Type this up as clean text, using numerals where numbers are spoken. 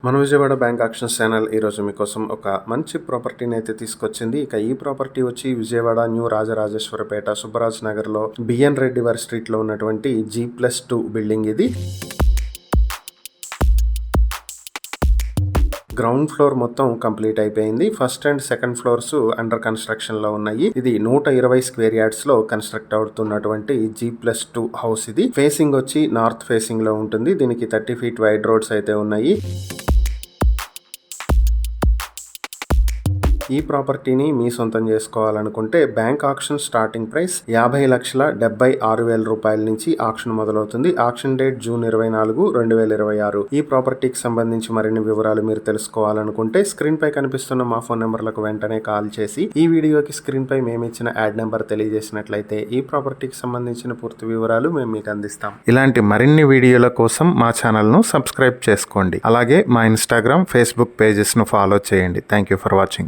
మన Vijayawada bank actions channel ఈరోజు మీకోసం ఒక మంచి ప్రాపర్టీని అయితే తీసుకొచ్చింది. ఇక ఈ ప్రాపర్టీ వచ్చి విజయవాడ న్యూ రాజరాజేశ్వరపేట సుబ్బరాజ్ నగర్ లో బిఎన్ రెడ్డి వారి స్ట్రీట్ లో ఉన్నటువంటి G+2 బిల్డింగ్ ఇది. గ్రౌండ్ ఫ్లోర్ మొత్తం కంప్లీట్ అయిపోయింది. First and second floors under construction లో ఉన్నాయి. ఇది 120 స్క్వేర్ యార్డ్స్ లో కన్స్ట్రక్ట్ అవుతున్నటువంటి G+2 హౌస్. ఇది ఫేసింగ్ వచ్చి నార్త్ ఫేసింగ్ లో ఉంటుంది. దీనికి 30 ఫీట్ వైడ్ రోడ్స్ అయితే ఉన్నాయి. ఈ ప్రాపర్టీని మీ సొంతం చేసుకోవాలనుకుంటే బ్యాంక్ ఆక్షన్ స్టార్టింగ్ ప్రైస్ 50,76,000 రూపాయల నుంచి ఆక్షన్ మొదలవుతుంది. Auction date June 24, 2026. ఈ ప్రాపర్టీకి సంబంధించి మరిన్ని వివరాలు మీరు తెలుసుకోవాలనుకుంటే స్క్రీన్ పై కనిపిస్తున్న మా ఫోన్ నెంబర్లకు వెంటనే కాల్ చేసి ఈ వీడియోకి స్క్రీన్ పై మేము ఇచ్చిన యాడ్ నెంబర్ తెలియజేసినట్లయితే ఈ ప్రాపర్టీకి సంబంధించిన పూర్తి వివరాలు మేము మీకు అందిస్తాం. ఇలాంటి మరిన్ని వీడియోల కోసం మా ఛానల్ ను సబ్స్క్రైబ్ చేసుకోండి. అలాగే మా ఇన్స్టాగ్రామ్, ఫేస్బుక్ పేజెస్ ను ఫాలో చేయండి. Thank you for watching.